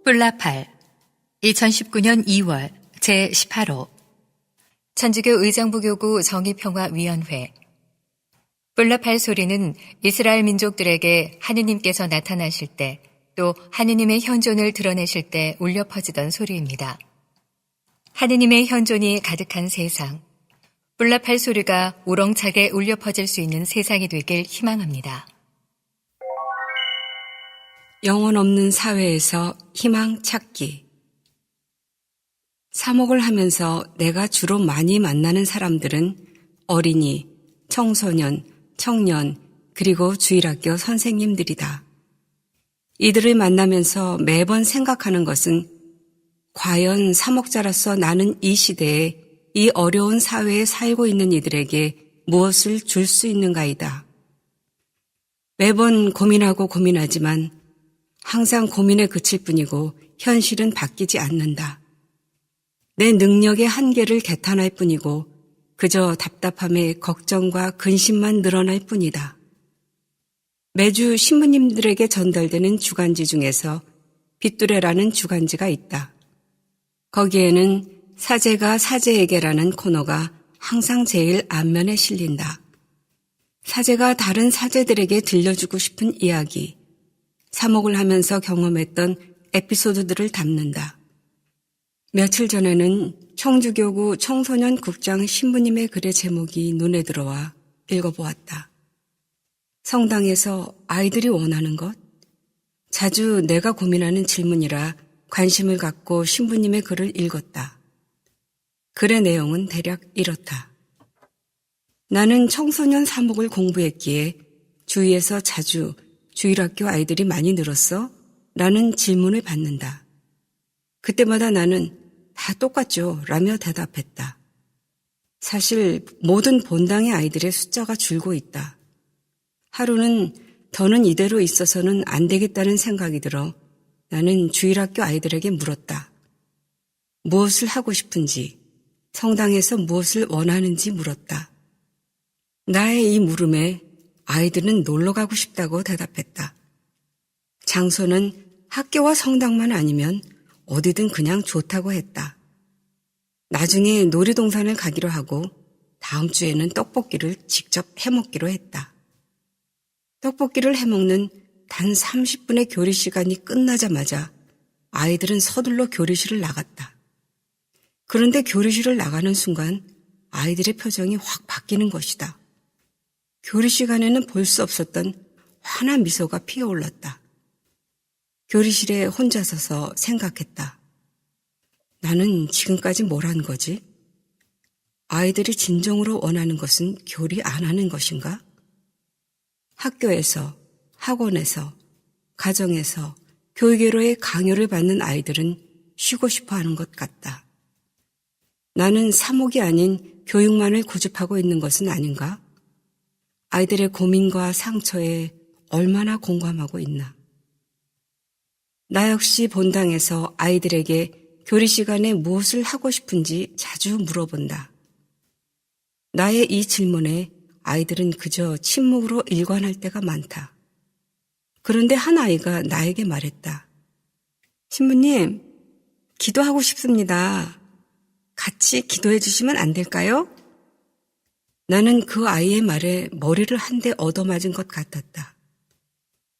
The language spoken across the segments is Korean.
뿔라팔 2019년 2월 제18호 천주교 의정부교구 정의평화위원회 뿔라팔 소리는 이스라엘 민족들에게 하느님께서 나타나실 때 또 하느님의 현존을 드러내실 때 울려 퍼지던 소리입니다. 하느님의 현존이 가득한 세상, 뿔라팔 소리가 우렁차게 울려 퍼질 수 있는 세상이 되길 희망합니다. 영혼 없는 사회에서 희망 찾기. 사목을 하면서 내가 주로 많이 만나는 사람들은 어린이, 청소년, 청년, 그리고 주일학교 선생님들이다. 이들을 만나면서 매번 생각하는 것은 과연 사목자로서 나는 이 시대에 이 어려운 사회에 살고 있는 이들에게 무엇을 줄 수 있는가이다. 매번 고민하고 고민하지만 항상 고민에 그칠 뿐이고 현실은 바뀌지 않는다. 내 능력의 한계를 개탄할 뿐이고 그저 답답함에 걱정과 근심만 늘어날 뿐이다. 매주 신부님들에게 전달되는 주간지 중에서 빗두레라는 주간지가 있다. 거기에는 사제가 사제에게라는 코너가 항상 제일 앞면에 실린다. 사제가 다른 사제들에게 들려주고 싶은 이야기, 사목을 하면서 경험했던 에피소드들을 담는다. 며칠 전에는 청주교구 청소년 국장 신부님의 글의 제목이 눈에 들어와 읽어보았다. 성당에서 아이들이 원하는 것? 자주 내가 고민하는 질문이라 관심을 갖고 신부님의 글을 읽었다. 글의 내용은 대략 이렇다. 나는 청소년 사목을 공부했기에 주위에서 자주 주일학교 아이들이 많이 늘었어? 라는 질문을 받는다. 그때마다 나는 다 똑같죠 라며 대답했다. 사실 모든 본당의 아이들의 숫자가 줄고 있다. 하루는 더는 이대로 있어서는 안 되겠다는 생각이 들어 나는 주일학교 아이들에게 물었다. 무엇을 하고 싶은지, 성당에서 무엇을 원하는지 물었다. 나의 이 물음에 아이들은 놀러 가고 싶다고 대답했다. 장소는 학교와 성당만 아니면 어디든 그냥 좋다고 했다. 나중에 놀이동산을 가기로 하고 다음 주에는 떡볶이를 직접 해먹기로 했다. 떡볶이를 해먹는 단 30분의 교리 시간이 끝나자마자 아이들은 서둘러 교리실을 나갔다. 그런데 교리실을 나가는 순간 아이들의 표정이 확 바뀌는 것이다. 교리 시간에는 볼 수 없었던 환한 미소가 피어올랐다. 교리실에 혼자 서서 생각했다. 나는 지금까지 뭘 한 거지? 아이들이 진정으로 원하는 것은 교리 안 하는 것인가? 학교에서, 학원에서, 가정에서, 교회로의 강요를 받는 아이들은 쉬고 싶어 하는 것 같다. 나는 사목이 아닌 교육만을 고집하고 있는 것은 아닌가? 아이들의 고민과 상처에 얼마나 공감하고 있나? 나 역시 본당에서 아이들에게 교리 시간에 무엇을 하고 싶은지 자주 물어본다. 나의 이 질문에 아이들은 그저 침묵으로 일관할 때가 많다. 그런데 한 아이가 나에게 말했다. 신부님, 기도하고 싶습니다. 같이 기도해 주시면 안 될까요? 나는 그 아이의 말에 머리를 한 대 얻어맞은 것 같았다.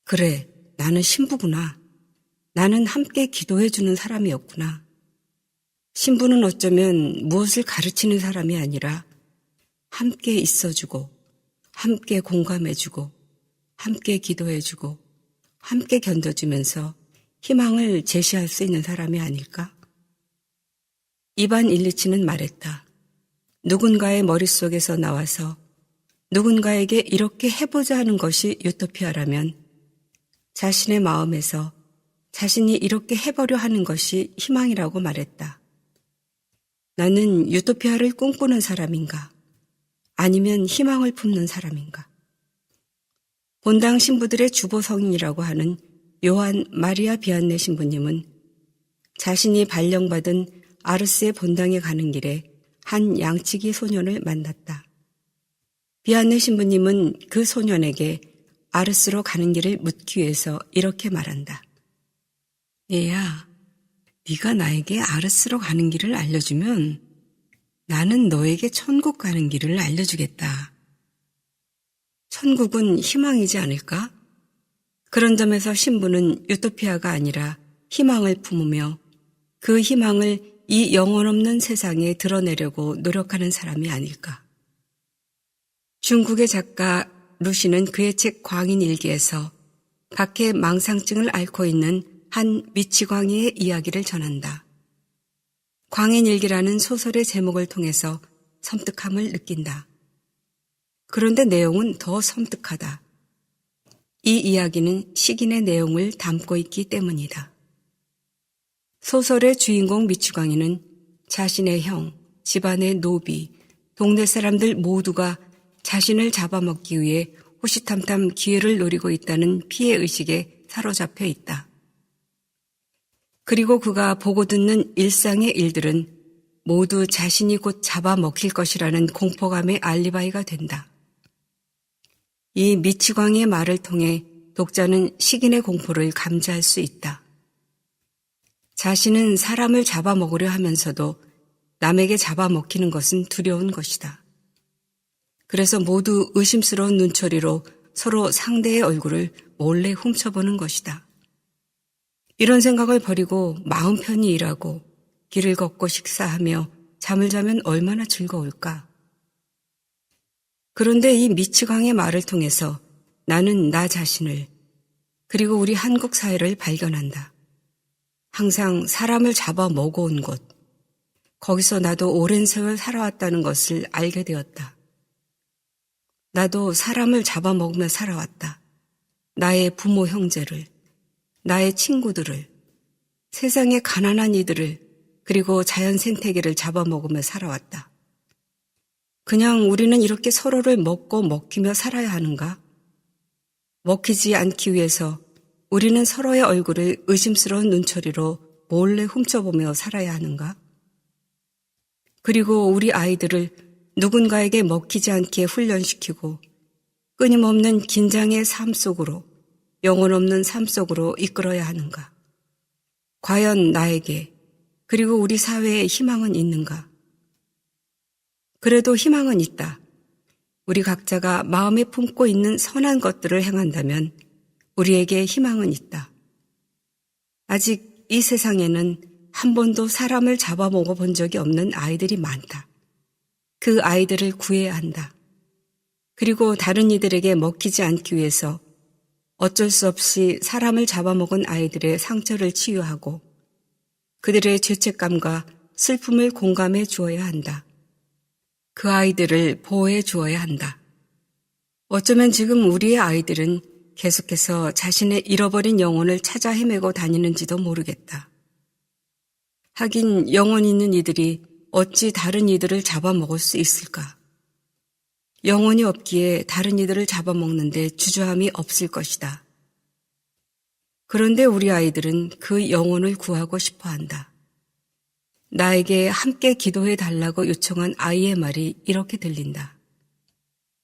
그래, 나는 신부구나. 나는 함께 기도해 주는 사람이었구나. 신부는 어쩌면 무엇을 가르치는 사람이 아니라 함께 있어주고, 함께 공감해주고, 함께 기도해주고, 함께 견뎌주면서 희망을 제시할 수 있는 사람이 아닐까? 이반 일리치는 말했다. 누군가의 머릿속에서 나와서 누군가에게 이렇게 해보자 하는 것이 유토피아라면 자신의 마음에서 자신이 이렇게 해보려 하는 것이 희망이라고 말했다. 나는 유토피아를 꿈꾸는 사람인가? 아니면 희망을 품는 사람인가? 본당 신부들의 주보 성인이라고 하는 요한 마리아 비안네 신부님은 자신이 발령받은 아르스의 본당에 가는 길에 한 양치기 소년을 만났다. 비안네 신부님은 그 소년에게 아르스로 가는 길을 묻기 위해서 이렇게 말한다. 얘야, 네가 나에게 아르스로 가는 길을 알려주면 나는 너에게 천국 가는 길을 알려주겠다. 천국은 희망이지 않을까? 그런 점에서 신부는 유토피아가 아니라 희망을 품으며 그 희망을 이 영혼 없는 세상에 드러내려고 노력하는 사람이 아닐까. 중국의 작가 루시는 그의 책 광인일기에서 박해 망상증을 앓고 있는 한 미치광이의 이야기를 전한다. 광인일기라는 소설의 제목을 통해서 섬뜩함을 느낀다. 그런데 내용은 더 섬뜩하다. 이 이야기는 식인의 내용을 담고 있기 때문이다. 소설의 주인공 미치광이는 자신의 형, 집안의 노비, 동네 사람들 모두가 자신을 잡아먹기 위해 호시탐탐 기회를 노리고 있다는 피해의식에 사로잡혀 있다. 그리고 그가 보고 듣는 일상의 일들은 모두 자신이 곧 잡아먹힐 것이라는 공포감의 알리바이가 된다. 이 미치광이의 말을 통해 독자는 식인의 공포를 감지할 수 있다. 자신은 사람을 잡아먹으려 하면서도 남에게 잡아먹히는 것은 두려운 것이다. 그래서 모두 의심스러운 눈초리로 서로 상대의 얼굴을 몰래 훔쳐보는 것이다. 이런 생각을 버리고 마음 편히 일하고 길을 걷고 식사하며 잠을 자면 얼마나 즐거울까. 그런데 이 미치광의 말을 통해서 나는 나 자신을 그리고 우리 한국 사회를 발견한다. 항상 사람을 잡아 먹어온 곳, 거기서 나도 오랜 세월 살아왔다는 것을 알게 되었다. 나도 사람을 잡아먹으며 살아왔다. 나의 부모 형제를, 나의 친구들을, 세상의 가난한 이들을, 그리고 자연 생태계를 잡아먹으며 살아왔다. 그냥 우리는 이렇게 서로를 먹고 먹히며 살아야 하는가? 먹히지 않기 위해서 우리는 서로의 얼굴을 의심스러운 눈초리로 몰래 훔쳐보며 살아야 하는가? 그리고 우리 아이들을 누군가에게 먹히지 않게 훈련시키고 끊임없는 긴장의 삶 속으로, 영혼 없는 삶 속으로 이끌어야 하는가? 과연 나에게 그리고 우리 사회에 희망은 있는가? 그래도 희망은 있다. 우리 각자가 마음에 품고 있는 선한 것들을 행한다면 우리에게 희망은 있다. 아직 이 세상에는 한 번도 사람을 잡아먹어 본 적이 없는 아이들이 많다. 그 아이들을 구해야 한다. 그리고 다른 이들에게 먹히지 않기 위해서 어쩔 수 없이 사람을 잡아먹은 아이들의 상처를 치유하고 그들의 죄책감과 슬픔을 공감해 주어야 한다. 그 아이들을 보호해 주어야 한다. 어쩌면 지금 우리의 아이들은 계속해서 자신의 잃어버린 영혼을 찾아 헤매고 다니는지도 모르겠다. 하긴 영혼 있는 이들이 어찌 다른 이들을 잡아먹을 수 있을까? 영혼이 없기에 다른 이들을 잡아먹는데 주저함이 없을 것이다. 그런데 우리 아이들은 그 영혼을 구하고 싶어 한다. 나에게 함께 기도해 달라고 요청한 아이의 말이 이렇게 들린다.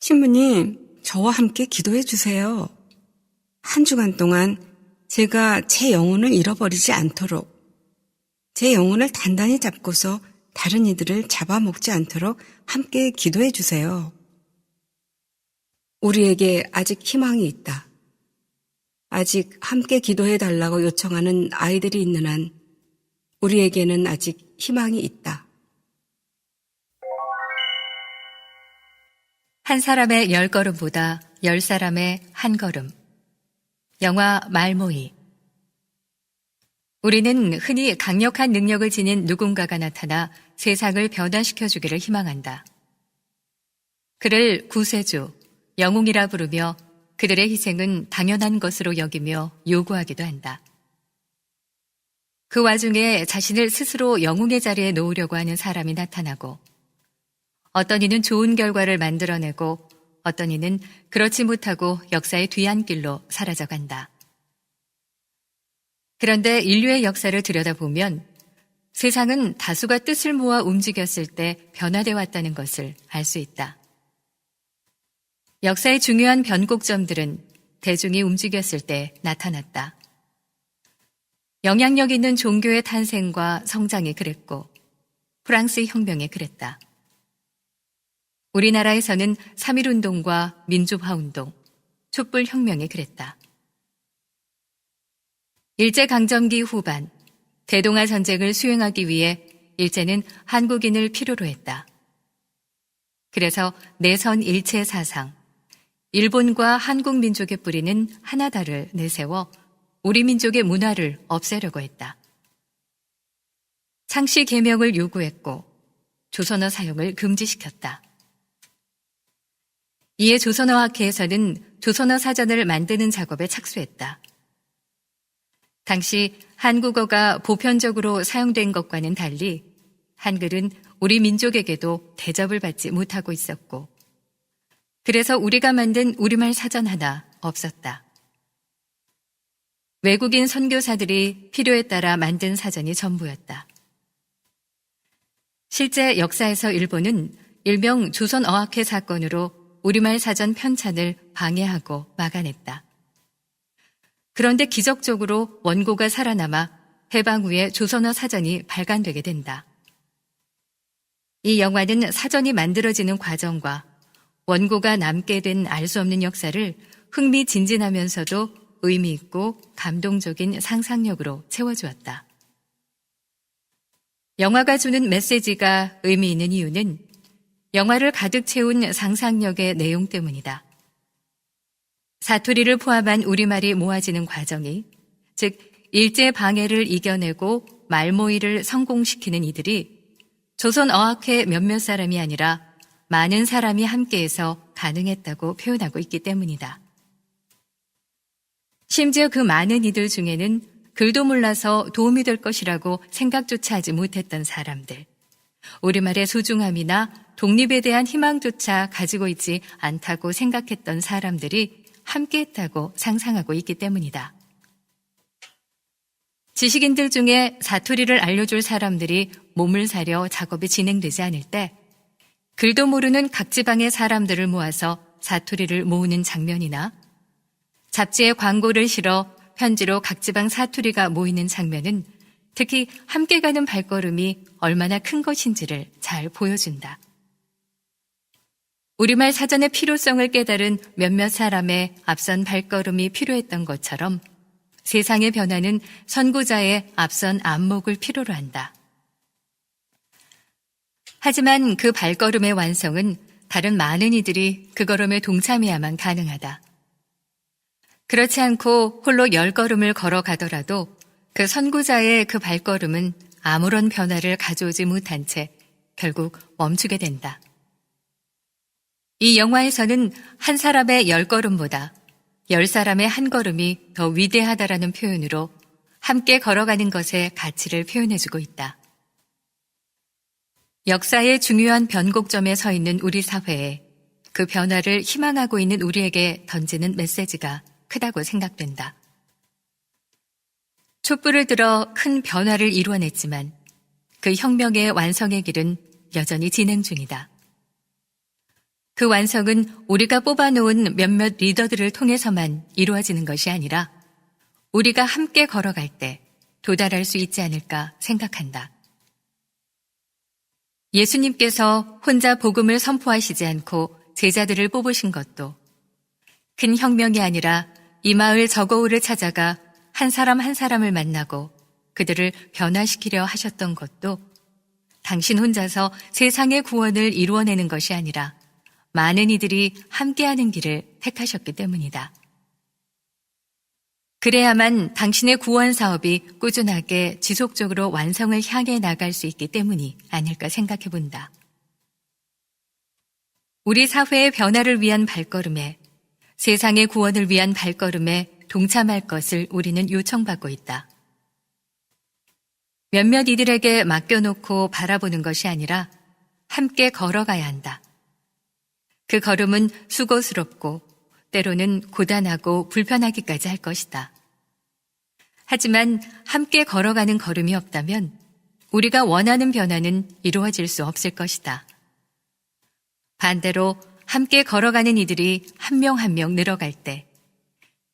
신부님, 저와 함께 기도해 주세요. 한 주간 동안 제가 제 영혼을 잃어버리지 않도록, 제 영혼을 단단히 잡고서 다른 이들을 잡아먹지 않도록 함께 기도해 주세요. 우리에게 아직 희망이 있다. 아직 함께 기도해 달라고 요청하는 아이들이 있는 한 우리에게는 아직 희망이 있다. 한 사람의 10걸음보다 10사람의 한 걸음. 영화 말모이. 우리는 흔히 강력한 능력을 지닌 누군가가 나타나 세상을 변화시켜 주기를 희망한다. 그를 구세주, 영웅이라 부르며 그들의 희생은 당연한 것으로 여기며 요구하기도 한다. 그 와중에 자신을 스스로 영웅의 자리에 놓으려고 하는 사람이 나타나고 어떤 이는 좋은 결과를 만들어내고 어떤 이는 그렇지 못하고 역사의 뒤안길로 사라져간다. 그런데 인류의 역사를 들여다보면 세상은 다수가 뜻을 모아 움직였을 때 변화되어 왔다는 것을 알 수 있다. 역사의 중요한 변곡점들은 대중이 움직였을 때 나타났다. 영향력 있는 종교의 탄생과 성장이 그랬고 프랑스 혁명이 그랬다. 우리나라에서는 3.1운동과 민주화운동, 촛불혁명이 그랬다. 일제강점기 후반, 대동아 전쟁을 수행하기 위해 일제는 한국인을 필요로 했다. 그래서 내선 일체 사상, 일본과 한국 민족의 뿌리는 하나다를 내세워 우리 민족의 문화를 없애려고 했다. 창씨 개명을 요구했고 조선어 사용을 금지시켰다. 이에 조선어학회에서는 조선어 사전을 만드는 작업에 착수했다. 당시 한국어가 보편적으로 사용된 것과는 달리 한글은 우리 민족에게도 대접을 받지 못하고 있었고 그래서 우리가 만든 우리말 사전 하나 없었다. 외국인 선교사들이 필요에 따라 만든 사전이 전부였다. 실제 역사에서 일본은 일명 조선어학회 사건으로 우리말 사전 편찬을 방해하고 막아냈다. 그런데 기적적으로 원고가 살아남아 해방 후에 조선어 사전이 발간되게 된다. 이 영화는 사전이 만들어지는 과정과 원고가 남게 된 알 수 없는 역사를 흥미진진하면서도 의미 있고 감동적인 상상력으로 채워주었다. 영화가 주는 메시지가 의미 있는 이유는 영화를 가득 채운 상상력의 내용 때문이다. 사투리를 포함한 우리말이 모아지는 과정이, 즉 일제 방해를 이겨내고 말모의를 성공시키는 이들이 조선어학회 몇몇 사람이 아니라 많은 사람이 함께해서 가능했다고 표현하고 있기 때문이다. 심지어 그 많은 이들 중에는 글도 몰라서 도움이 될 것이라고 생각조차 하지 못했던 사람들, 우리말의 소중함이나 독립에 대한 희망조차 가지고 있지 않다고 생각했던 사람들이 함께했다고 상상하고 있기 때문이다. 지식인들 중에 사투리를 알려줄 사람들이 몸을 사려 작업이 진행되지 않을 때 글도 모르는 각 지방의 사람들을 모아서 사투리를 모으는 장면이나 잡지에 광고를 실어 편지로 각 지방 사투리가 모이는 장면은 특히 함께 가는 발걸음이 얼마나 큰 것인지를 잘 보여준다. 우리말 사전의 필요성을 깨달은 몇몇 사람의 앞선 발걸음이 필요했던 것처럼 세상의 변화는 선구자의 앞선 안목을 필요로 한다. 하지만 그 발걸음의 완성은 다른 많은 이들이 그 걸음에 동참해야만 가능하다. 그렇지 않고 홀로 10걸음을 걸어가더라도 그 선구자의 그 발걸음은 아무런 변화를 가져오지 못한 채 결국 멈추게 된다. 이 영화에서는 한 사람의 10걸음보다 10사람의 한 걸음이 더 위대하다라는 표현으로 함께 걸어가는 것의 가치를 표현해주고 있다. 역사의 중요한 변곡점에 서 있는 우리 사회에 그 변화를 희망하고 있는 우리에게 던지는 메시지가 크다고 생각된다. 촛불을 들어 큰 변화를 이루어냈지만 그 혁명의 완성의 길은 여전히 진행 중이다. 그 완성은 우리가 뽑아놓은 몇몇 리더들을 통해서만 이루어지는 것이 아니라 우리가 함께 걸어갈 때 도달할 수 있지 않을까 생각한다. 예수님께서 혼자 복음을 선포하시지 않고 제자들을 뽑으신 것도 큰 혁명이 아니라 이 마을 저거울을 찾아가 한 사람 한 사람을 만나고 그들을 변화시키려 하셨던 것도 당신 혼자서 세상의 구원을 이루어내는 것이 아니라 많은 이들이 함께하는 길을 택하셨기 때문이다. 그래야만 당신의 구원 사업이 꾸준하게 지속적으로 완성을 향해 나갈 수 있기 때문이 아닐까 생각해 본다. 우리 사회의 변화를 위한 발걸음에, 세상의 구원을 위한 발걸음에 동참할 것을 우리는 요청받고 있다. 몇몇 이들에게 맡겨놓고 바라보는 것이 아니라 함께 걸어가야 한다. 그 걸음은 수고스럽고 때로는 고단하고 불편하기까지 할 것이다. 하지만 함께 걸어가는 걸음이 없다면 우리가 원하는 변화는 이루어질 수 없을 것이다. 반대로 함께 걸어가는 이들이 한 명 한 명 늘어갈 때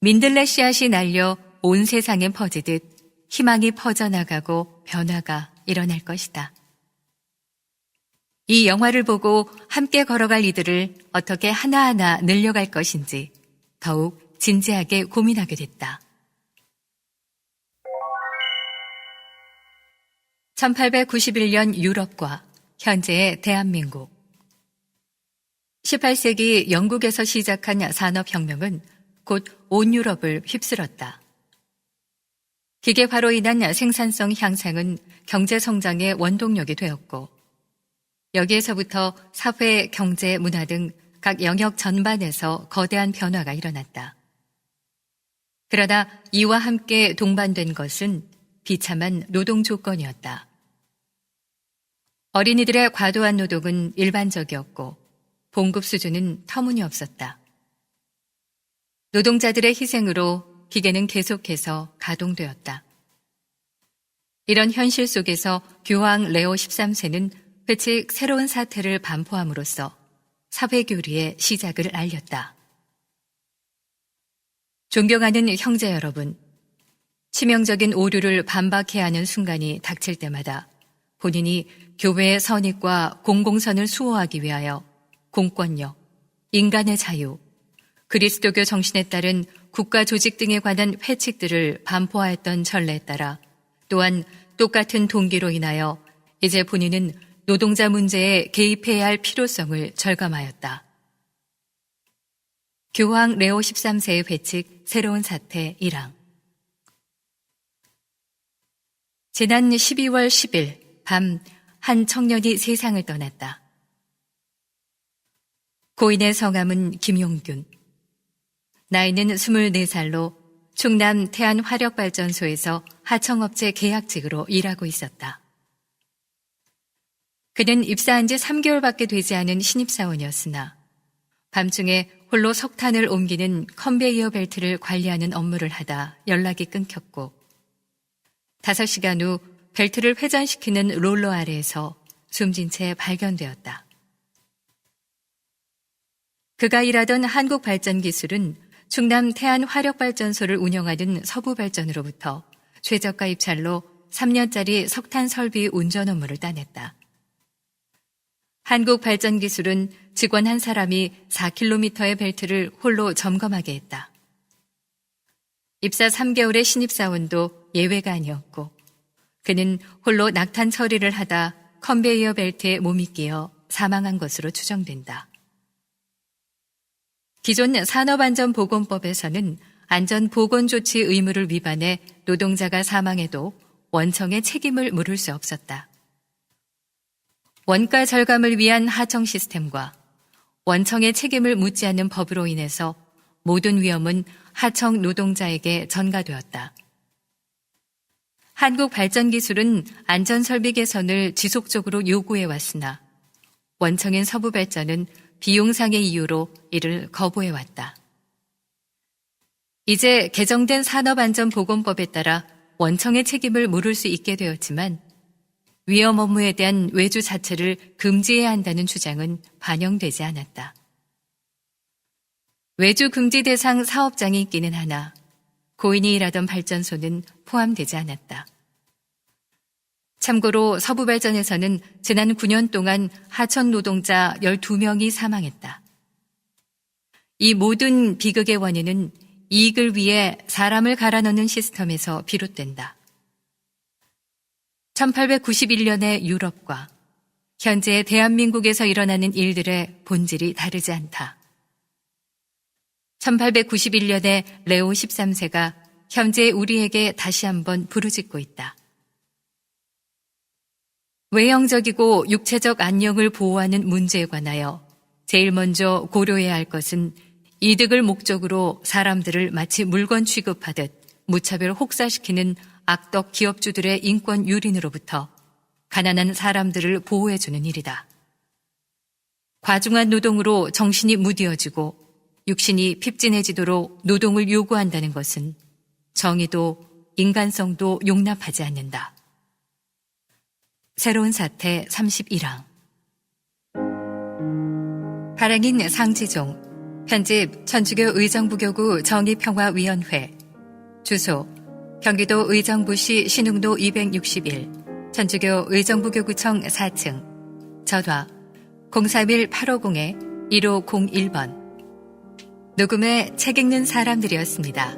민들레 씨앗이 날려 온 세상에 퍼지듯 희망이 퍼져나가고 변화가 일어날 것이다. 이 영화를 보고 함께 걸어갈 이들을 어떻게 하나하나 늘려갈 것인지 더욱 진지하게 고민하게 됐다. 1891년 유럽과 현재의 대한민국. 18세기 영국에서 시작한 산업혁명은 곧 온 유럽을 휩쓸었다. 기계화로 인한 생산성 향상은 경제성장의 원동력이 되었고, 여기에서부터 사회, 경제, 문화 등 각 영역 전반에서 거대한 변화가 일어났다. 그러나 이와 함께 동반된 것은 비참한 노동 조건이었다. 어린이들의 과도한 노동은 일반적이었고 봉급 수준은 터무니없었다. 노동자들의 희생으로 기계는 계속해서 가동되었다. 이런 현실 속에서 교황 레오 13세는 회칙 새로운 사태를 반포함으로써 사회교리의 시작을 알렸다. 존경하는 형제 여러분, 치명적인 오류를 반박해야 하는 순간이 닥칠 때마다 본인이 교회의 선익과 공공선을 수호하기 위하여 공권력, 인간의 자유, 그리스도교 정신에 따른 국가 조직 등에 관한 회칙들을 반포하였던 전례에 따라 또한 똑같은 동기로 인하여 이제 본인은 노동자 문제에 개입해야 할 필요성을 절감하였다. 교황 레오 13세의 회칙 새로운 사태 1항. 지난 12월 10일 밤 한 청년이 세상을 떠났다. 고인의 성함은 김용균. 나이는 24살로 충남 태안화력발전소에서 하청업체 계약직으로 일하고 있었다. 그는 입사한 지 3개월밖에 되지 않은 신입사원이었으나 밤중에 홀로 석탄을 옮기는 컨베이어 벨트를 관리하는 업무를 하다 연락이 끊겼고 5시간 후 벨트를 회전시키는 롤러 아래에서 숨진 채 발견되었다. 그가 일하던 한국발전기술은 충남 태안화력발전소를 운영하는 서부발전으로부터 최저가 입찰로 3년짜리 석탄 설비 운전 업무를 따냈다. 한국발전기술은 직원 한 사람이 4km의 벨트를 홀로 점검하게 했다. 입사 3개월의 신입사원도 예외가 아니었고 그는 홀로 낙탄 처리를 하다 컨베이어 벨트에 몸이 끼어 사망한 것으로 추정된다. 기존 산업안전보건법에서는 안전보건조치 의무를 위반해 노동자가 사망해도 원청의 책임을 물을 수 없었다. 원가 절감을 위한 하청 시스템과 원청의 책임을 묻지 않는 법으로 인해서 모든 위험은 하청 노동자에게 전가되었다. 한국발전기술은 안전설비 개선을 지속적으로 요구해왔으나 원청인 서부발전은 비용상의 이유로 이를 거부해왔다. 이제 개정된 산업안전보건법에 따라 원청의 책임을 물을 수 있게 되었지만 위험 업무에 대한 외주 자체를 금지해야 한다는 주장은 반영되지 않았다. 외주 금지 대상 사업장이 있기는 하나 고인이 일하던 발전소는 포함되지 않았다. 참고로 서부발전에서는 지난 9년 동안 하청 노동자 12명이 사망했다. 이 모든 비극의 원인은 이익을 위해 사람을 갈아넣는 시스템에서 비롯된다. 1891년의 유럽과 현재 대한민국에서 일어나는 일들의 본질이 다르지 않다. 1891년에 레오 13세가 현재 우리에게 다시 한번 부르짖고 있다. 외형적이고 육체적 안녕을 보호하는 문제에 관하여 제일 먼저 고려해야 할 것은 이득을 목적으로 사람들을 마치 물건 취급하듯 무차별 혹사시키는 악덕 기업주들의 인권 유린으로부터 가난한 사람들을 보호해주는 일이다. 과중한 노동으로 정신이 무디어지고 육신이 핍진해지도록 노동을 요구한다는 것은 정의도 인간성도 용납하지 않는다. 새로운 사태 31항. 발행인 상지종, 편집 천주교 의정부교구 정의평화위원회, 주소 경기도 의정부시 신흥로 261, 천주교 의정부교구청 4층, 전화 031-850-1501번. 녹음에 책 읽는 사람들이었습니다.